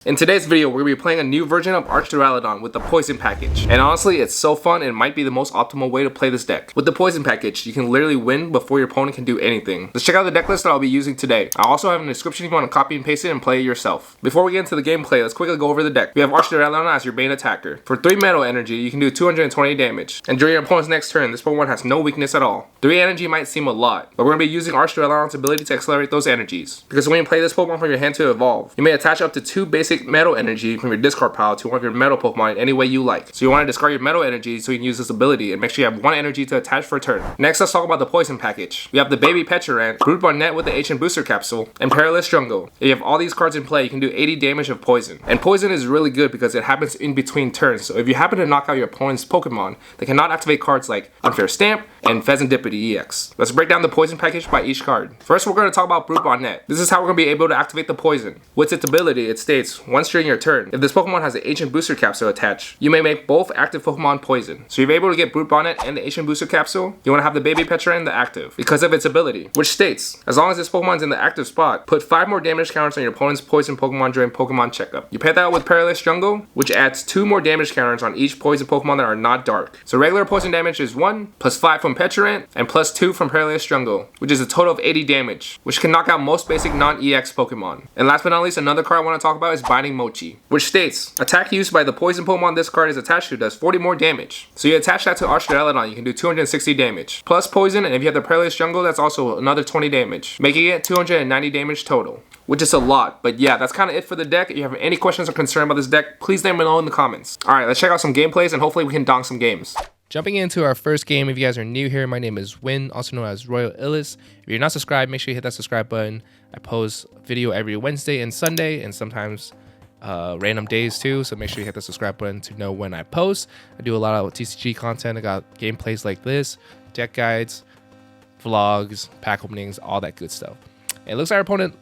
In today's video, we're going to be playing a new version of Archaludon with the Poison Package. And honestly, it's so fun and might be the most optimal way to play this deck. With the Poison Package, you can literally win before your opponent can do anything. Let's check out the deck list that I'll be using today. I'll also have in the description if you want to copy and paste it and play it yourself. Before we get into the gameplay, let's quickly go over the deck. We have Archaludon as your main attacker. For 3 metal energy, you can do 220 damage. And during your opponent's next turn, this Pokemon has no weakness at all. 3 energy might seem a lot, but we're going to be using Archaludon's ability to accelerate those energies. Because when you play this Pokemon from your hand to evolve, you may attach up to 2 basic metal energy from your discard pile to one of your metal Pokemon in any way you like. So you want to discard your metal energy so you can use this ability and make sure you have 1 energy to attach for a turn. Next, let's talk about the Poison Package. We have the baby Pecharunt, Brute Bonnet with the Ancient Booster Capsule, and Perilous Jungle. If you have all these cards in play, you can do 80 damage of poison. And poison is really good because it happens in between turns. So if you happen to knock out your opponent's Pokemon, they cannot activate cards like Unfair Stamp and Fezandipiti EX. Let's break down the Poison Package by each card. First, we're going to talk about Brute Bonnet. This is how we're going to be able to activate the poison. With its ability, it states, once during your turn, if this Pokemon has an Ancient Booster Capsule attached, you may make both active Pokemon poison. So you're able to get Brute Bonnet and the Ancient Booster Capsule, you want to have the baby Pecharunt in the active, because of its ability, which states, as long as this Pokemon's in the active spot, put 5 more damage counters on your opponent's poison Pokemon during Pokemon checkup. You pair that with Perilous Jungle, which adds 2 more damage counters on each poison Pokemon that are not dark. So regular poison damage is 1, plus 5 from Pecharunt, and plus 2 from Perilous Jungle, which is a total of 80 damage, which can knock out most basic non-EX Pokemon. And last but not least, another card I want to talk about is Binding Mochi, which states, attack used by the poison Pokemon this card is attached to does 40 more damage. So you attach that to Archaludon, you can do 260 damage. Plus poison, and if you have the Perilous Jungle, that's also another 20 damage, making it 290 damage total, which is a lot. But yeah, that's kind of it for the deck. If you have any questions or concern about this deck, please let me know in the comments. Alright, let's check out some gameplays and hopefully we can donk some games. Jumping into our first game, if you guys are new here, my name is Win, also known as Royal Illis. If you're not subscribed, make sure you hit that subscribe button. I post video every Wednesday and Sunday, and sometimes random days too, so make sure you hit the subscribe button to know when I post. I do a lot of TCG content. I got gameplays like this, deck guides, vlogs, pack openings, all that good stuff. And it looks like our opponent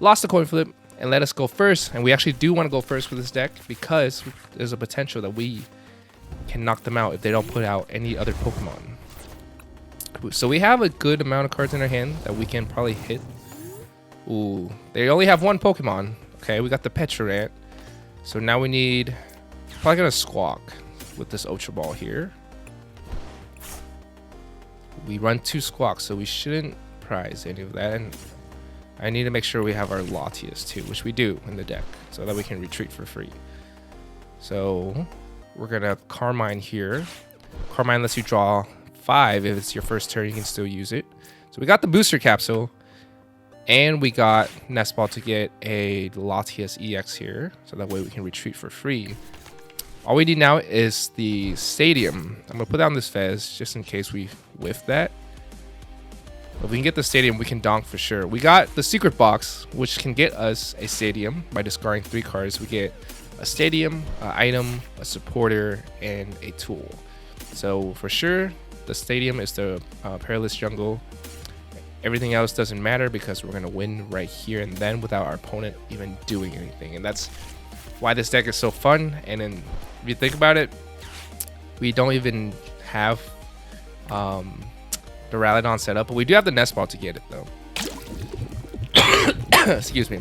lost the coin flip and let us go first, and we actually do want to go first with this deck because there's a potential that we can knock them out if they don't put out any other Pokemon. So we have a good amount of cards in our hand that we can probably hit. Ooh, they only have 1 Pokemon. Okay, we got the Pecharunt. So now we need, probably gonna Squawk with this Ultra Ball here. We run 2 Squawks, so we shouldn't prize any of that. And I need to make sure we have our Latias too, which we do in the deck, so that we can retreat for free. So we're gonna Carmine here. Carmine lets you draw 5. If it's your first turn, you can still use it. So we got the Booster Capsule. And we got Nest Ball to get a Latias EX here, so that way we can retreat for free. All we need now is the Stadium. I'm going to put down this Fez just in case we whiff that. If we can get the Stadium, we can donk for sure. We got the Secret Box, which can get us a Stadium by discarding 3 cards. We get a Stadium, an item, a supporter, and a tool. So for sure, the Stadium is the Perilous Jungle. Everything else doesn't matter because we're going to win right here and then without our opponent even doing anything. And that's why this deck is so fun. And then if you think about it, we don't even have Duraludon set up, but we do have the Nest Ball to get it though. Excuse me.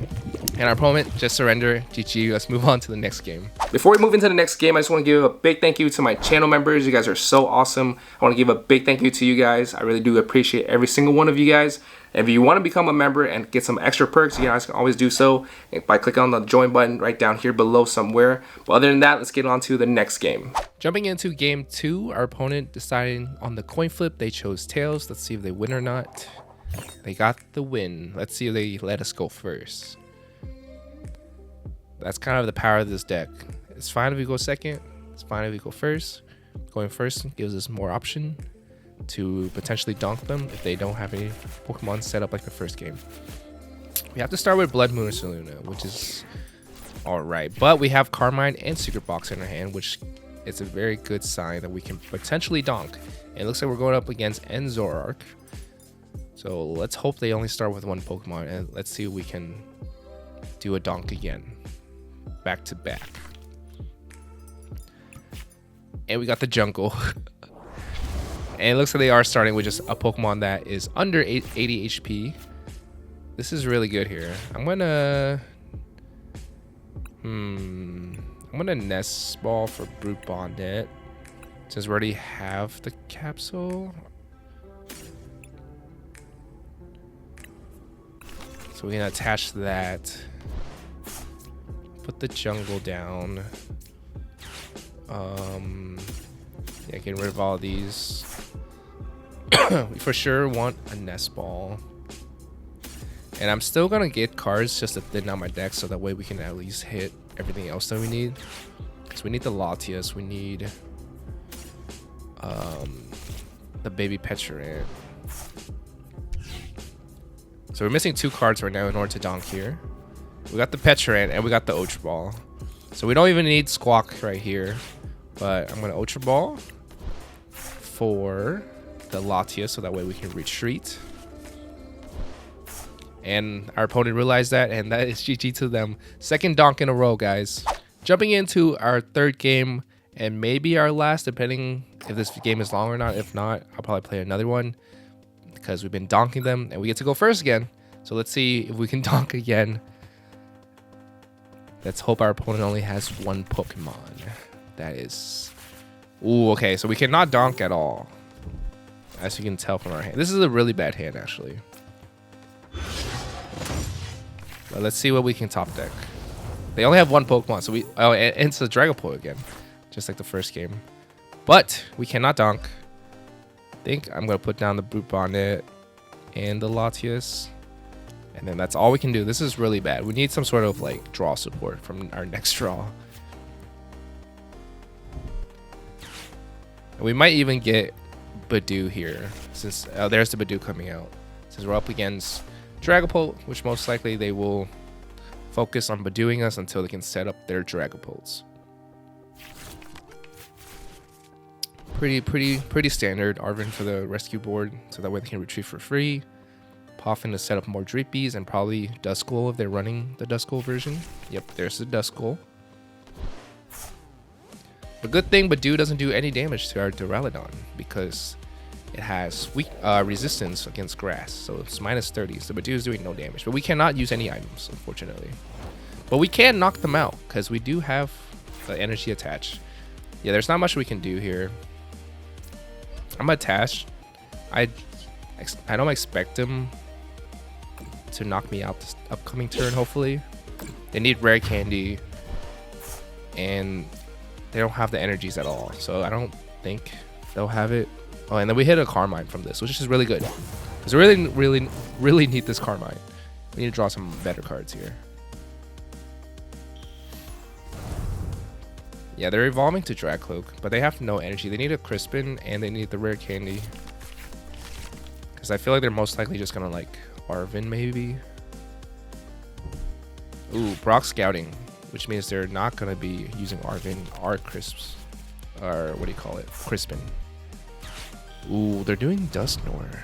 And our opponent just surrender. GG. Let's move on to the next game. Before we move into the next game, I just want to give a big thank you to my channel members. You guys are so awesome. I want to give a big thank you to you guys. I really do appreciate every single one of you guys. And if you want to become a member and get some extra perks, you guys can always do so by clicking on the join button right down here below somewhere. But other than that, let's get on to the next game. Jumping into game 2, our opponent deciding on the coin flip. They chose Tails. Let's see if they win or not. They got the win. Let's see if they let us go first. That's kind of the power of this deck. It's fine if we go second. It's fine if we go first. Going first gives us more option to potentially donk them if they don't have any Pokemon set up like the first game. We have to start with Bloodmoon Ursaluna, which is alright. But we have Carmine and Secret Box in our hand, which is a very good sign that we can potentially donk. And it looks like we're going up against Zoroark. So let's hope they only start with 1 Pokemon, and let's see if we can do a donk again. Back to back. And we got the Jungle. And it looks like they are starting with just a Pokemon that is under 80 HP. This is really good here. I'm gonna I'm gonna Nest Ball for Brute Bonnet since we already have the capsule. So we can attach that. Put the jungle down. Yeah, get rid of all of these. We for sure want a Nest Ball. And I'm still gonna get cards just to thin out my deck so that way we can at least hit everything else that we need. So we need the Latias, we need the baby Pecharunt. So we're missing 2 cards right now in order to donk here. We got the Pecharunt and we got the Ultra Ball. So we don't even need Squawk right here. But I'm gonna Ultra Ball for the Latias so that way we can retreat. And our opponent realized that, and that is GG to them. Second donk in a row, guys. Jumping into our 3rd game and maybe our last, depending if this game is long or not. If not, I'll probably play another one because we've been donking them and we get to go first again. So let's see if we can donk again. Let's hope our opponent only has 1 Pokemon. That is... Ooh, okay, so we cannot donk at all. As you can tell from our hand. This is a really bad hand, actually. But let's see what we can top deck. They only have 1 Pokemon, so we... Oh, and it's a Dragapult again. Just like the first game. But we cannot donk. I think I'm going to put down the Brute Bonnet and the Latias. And then that's all we can do. This is really bad. We need some sort of like draw support from our next draw. And we might even get Budew here. Since there's the Budew coming out. Since we're up against Dragapult, which most likely they will focus on Budewing us until they can set up their Dragapults. Pretty standard Arven for the rescue board, so that way they can retrieve for free. Poffin to set up more Dreepies and probably Duskull if they're running the Duskull version. Yep, there's the Duskull. The good thing, Budew doesn't do any damage to our Duraludon because it has weak resistance against grass, so it's -30. So Budew is doing no damage, but we cannot use any items, unfortunately. But we can knock them out because we do have the energy attached. Yeah, there's not much we can do here. I'm attached. I don't expect them to knock me out this upcoming turn, hopefully. They need rare candy, and they don't have the energies at all, so I don't think they'll have it. Oh, and then we hit a Carmine from this, which is really good. Because we really need this Carmine. We need to draw some better cards here. Yeah, they're evolving to Dragcloak, but they have no energy. They need a Crispin, and they need the rare candy. Because I feel like they're most likely just going to, like, Arven, maybe. Ooh, Brock Scouting, which means they're not going to be using Arven or Crisps. Or, what do you call it? Crispin. Ooh, they're doing Dusknoir.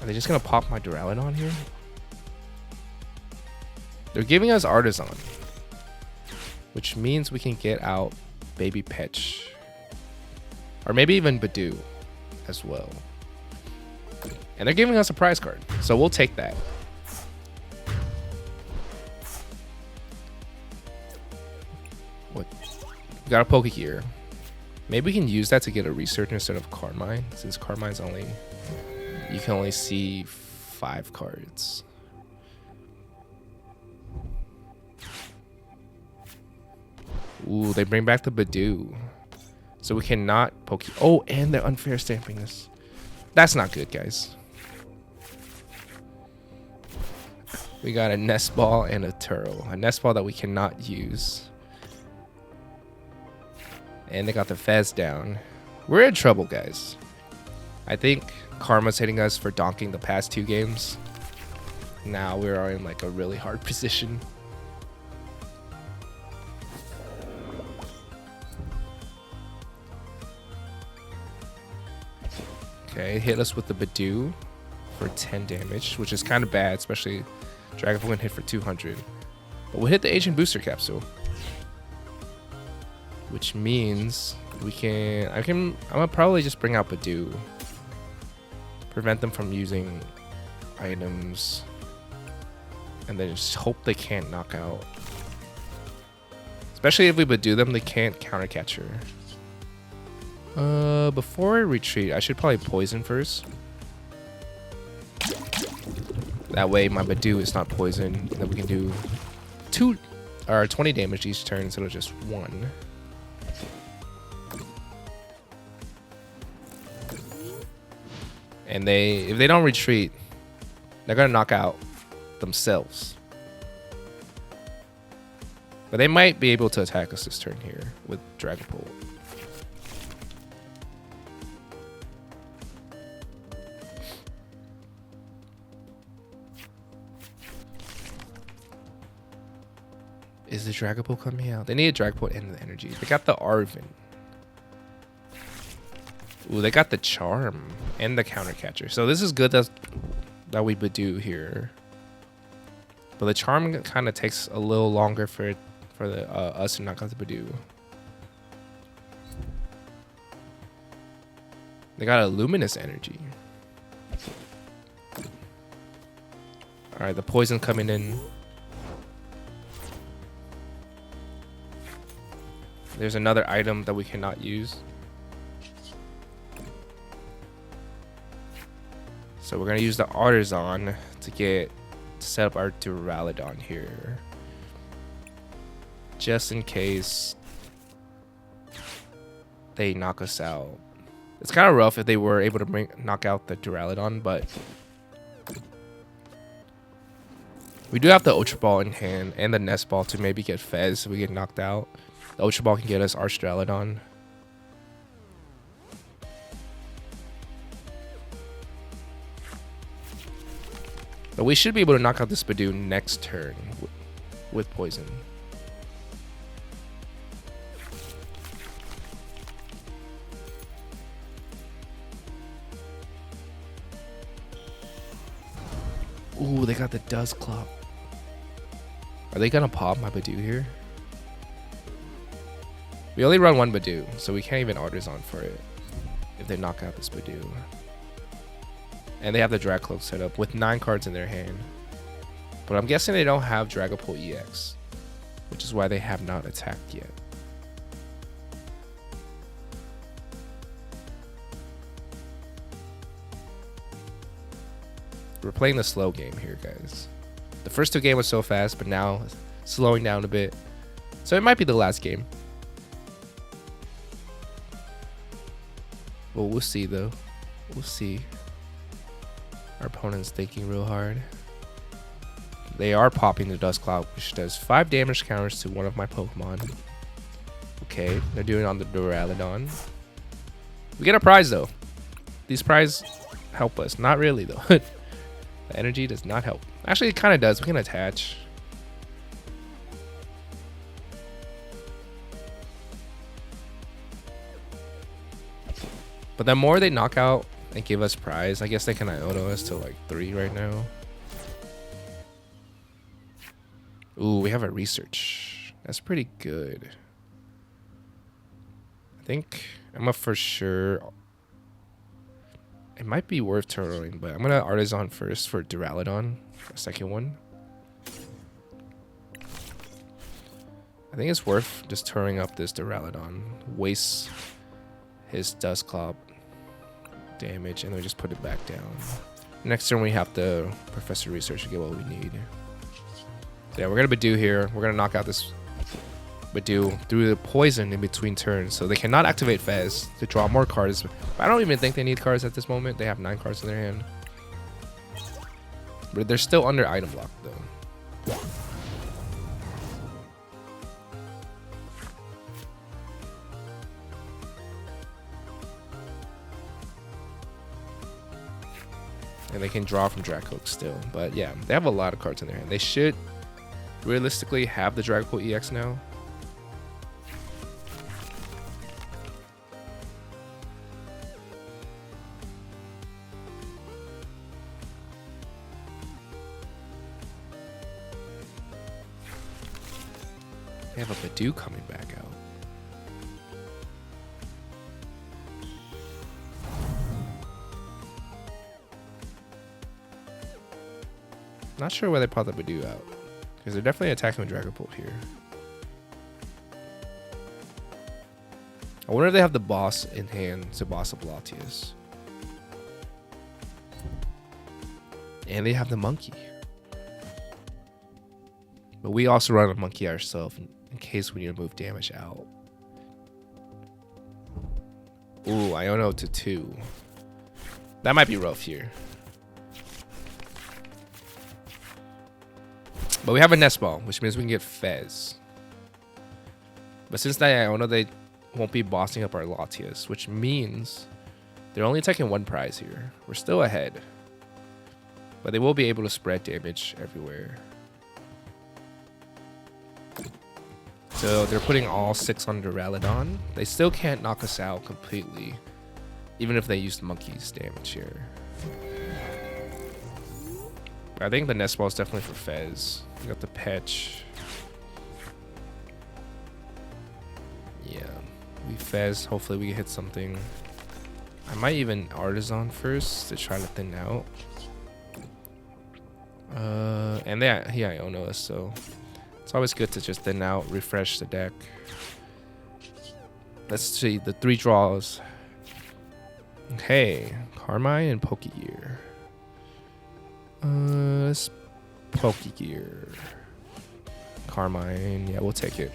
Are they just going to pop my Duraludon here? They're giving us Artisan, which means we can get out Baby Petch. Or maybe even Budew as well. And they're giving us a prize card, so we'll take that. What? We got a Pokegear. Maybe we can use that to get a Research instead of Carmine, since Carmine's only... You can only see 5 cards. Ooh, they bring back the Budew. So we cannot Oh, and they're unfair stamping this. That's not good, guys. We got a Nest Ball and a Turtle. A Nest Ball that we cannot use. And they got the Fez down. We're in trouble, guys. I think Karma's hitting us for donking the past 2 games. Now we're in like a really hard position. Okay, hit us with the Budew for 10 damage, which is kind of bad, especially Dragapult can hit for 200. But we'll hit the Agent Booster Capsule, which means we can. I'm gonna probably just bring out Budew, prevent them from using items, and then just hope they can't knock out Especially if we Budew them, they can't counter catcher. Before I retreat, I should probably poison first. That way my Budew is not poisoned, and then we can do 20 damage each turn instead of just 1. And if they don't retreat, they're gonna knock out themselves. But they might be able to attack us this turn here with Dragapult. Is the Dragapult coming out? They need a Dragapult and the energy. They got the Arven. Ooh, they got the Charm and the Counter Catcher. So this is good that we Budew here. But the Charm kind of takes a little longer for us to knock out the Budew. They got a Luminous Energy. Alright, the Poison coming in. There's another item that we cannot use. So we're gonna use the Artisan to set up our Duraludon here. Just in case they knock us out. It's kind of rough if they were able to knock out the Duraludon, but we do have the Ultra Ball in hand and the Nest Ball to maybe get Fez if we get knocked out. The Ultra Ball can get us Archaludon. But we should be able to knock out this Budew next turn with Poison. Ooh, they got the Dusclops. Are they gonna pop my Budew here? We only run one Budew, so we can't even Artisan for it if they knock out this Budew. And they have the Dragcloak set up with 9 cards in their hand. But I'm guessing they don't have Dragapult EX, which is why they have not attacked yet. We're playing the slow game here, guys. The first 2 games was so fast, but now it's slowing down a bit. So it might be the last game. Well, we'll see though. We'll see. Our opponent's thinking real hard. They are popping the Dusclops, which does 5 damage counters to one of my Pokemon. Okay, they're doing it on the Duraludon. We get a prize though. These prizes help us. Not really though. The energy does not help. Actually, it kind of does. We can attach. But the more they knock out and give us prize, I guess they can Iono us to like 3 right now. Ooh, we have a research. That's pretty good. I think I'm a for sure. It might be worth turning, but I'm gonna Artisan first for Duraludon, a second one. I think it's worth just turning up this Duraludon. Waste his Dusclops damage, and then we just put it back down. Next turn we have to Professor Research to get what we need. So yeah, we're gonna Budew here. We're gonna knock out this Budew through the poison in between turns, so they cannot activate Fez to draw more cards. But I don't even think they need cards at this moment. They have 9 cards in their hand, but they're still under item lock though. And they can draw from Dragcloak still. But yeah, they have a lot of cards in their hand. They should realistically have the Dragapult EX now. They have a Budew coming back out. Not sure why they popped the Budew out, because they're definitely attacking with Dragapult here. I wonder if they have the boss in hand to boss up Latias. And they have the monkey. But we also run a monkey ourselves in case we need to move damage out. Ooh, Iono to 2. That might be rough here. But we have a nest ball, which means we can get Fez. But since that Iono, they won't be bossing up our Latias, which means they're only taking 1 prize here. We're still ahead. But they will be able to spread damage everywhere. So they're putting all 6 on Duraludon. They still can't knock us out completely, even if they use Monkey's damage here. I think the nest ball is definitely for Fez. We got the Pech. Yeah, we Fez. Hopefully we hit something. I might even Artisan first to try to thin out. And yeah, he Iono us, so it's always good to just thin out, refresh the deck. Let's see the 3 draws. Okay, Carmine and Pokegear. Let's Pokegear. Carmine, yeah, we'll take it.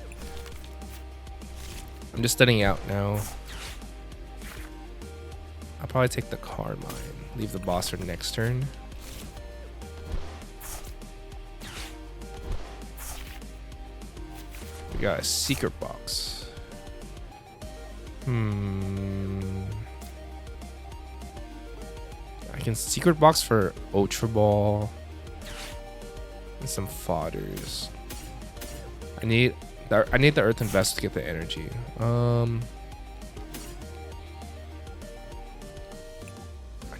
I'm just thinning out now. I'll probably take the Carmine. Leave the boss for next turn. We got a Secret Box. I can Secret Box for Ultra Ball and some fodders. I need the Earthen Vest to get the energy. I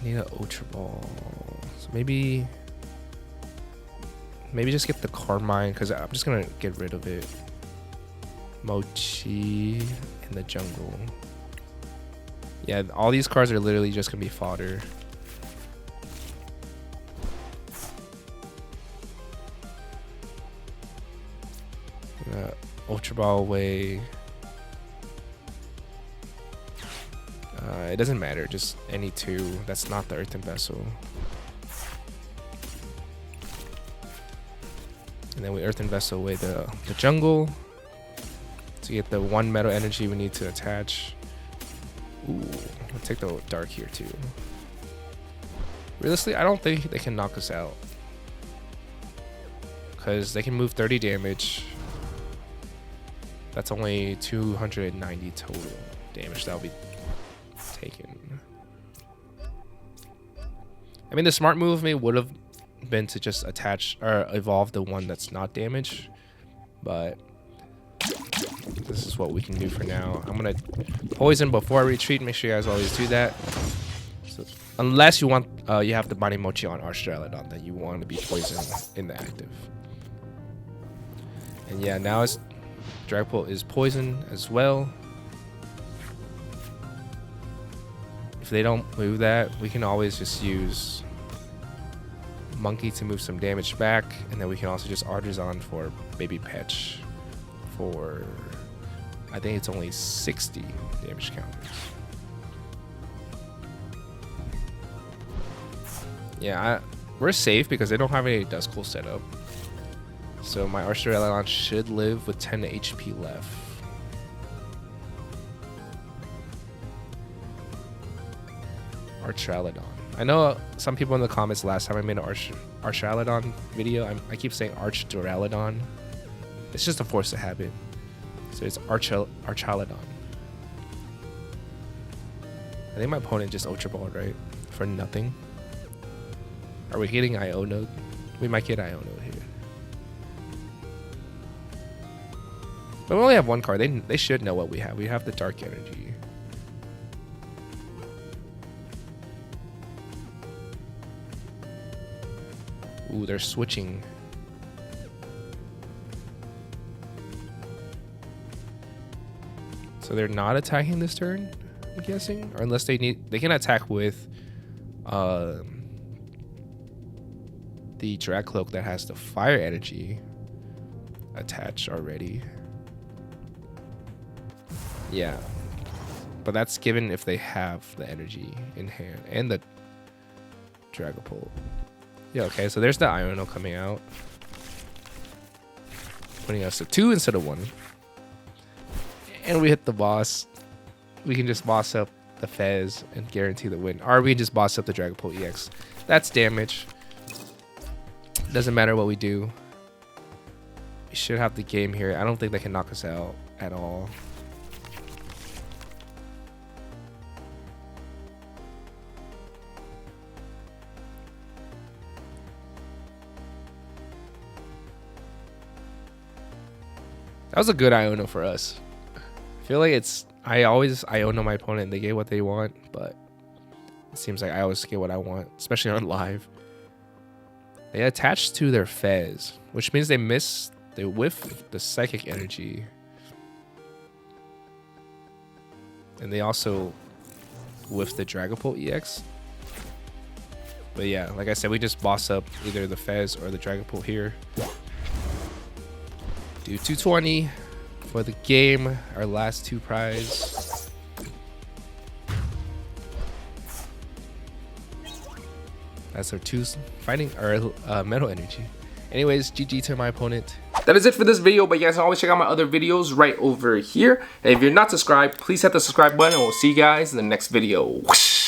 need an Ultra Ball. So maybe just get the Carmine because I'm just gonna get rid of it. Mochi in the jungle. Yeah, all these cards are literally just gonna be fodder. Ultra Ball away. It doesn't matter, just any 2. That's not the Earthen Vessel. And then we Earthen Vessel away the jungle. To get the 1 metal energy we need to attach. Ooh, I'll take the dark here too. Realistically, I don't think they can knock us out. Because they can move 30 damage. That's only 290 total damage that'll be taken. I mean, the smart move would have been to just attach or evolve the one that's not damaged. But this is what we can do for now. I'm gonna poison before I retreat. Make sure you guys always do that. So, unless you want, you have the Binding Mochi on Archaludon that you want to be poisoned in the active. And yeah, now it's Dragapult is poison as well. If they don't move that, we can always just use Monkey to move some damage back, and then we can also just Artisan for Baby Pech for, I think it's only 60 damage counters. Yeah, we're safe because they don't have any Duskull set up. So my Archaludon should live with 10 HP left. Archaludon. I know some people in the comments last time I made an Archaludon video, I keep saying Duraludon. It's just a force of habit. So it's Archaludon. I think my opponent just Ultra Ball, right? For nothing. Are we hitting Iono? We might get Iono here. But we only have 1 card. They should know what we have. We have the Dark Energy. Ooh, they're switching. So they're not attacking this turn, I'm guessing? Or unless they can attack with the Drag Cloak that has the Fire Energy attached already. Yeah. But that's given if they have the energy in hand and the Dragapult. Yeah, okay, so there's the Iono coming out. Putting us to 2 instead of 1. And we hit the boss. We can just boss up the Fez and guarantee the win. Or we can just boss up the Dragapult EX. That's damage. Doesn't matter what we do. We should have the game here. I don't think they can knock us out at all. That was a good Iono for us. I feel like I always Iono my opponent and they get what they want, but it seems like I always get what I want, especially on live. They attach to their Fez, which means they whiff the Psychic Energy. And they also whiff the Dragapult EX. But yeah, like I said, we just boss up either the Fez or the Dragapult here. Do 220 for the game, our last 2 prize. That's our 2 fighting, or Metal Energy. Anyways, GG to my opponent. That is it for this video, but you guys can always check out my other videos right over here. And if you're not subscribed, please hit the subscribe button and we'll see you guys in the next video. Whoosh.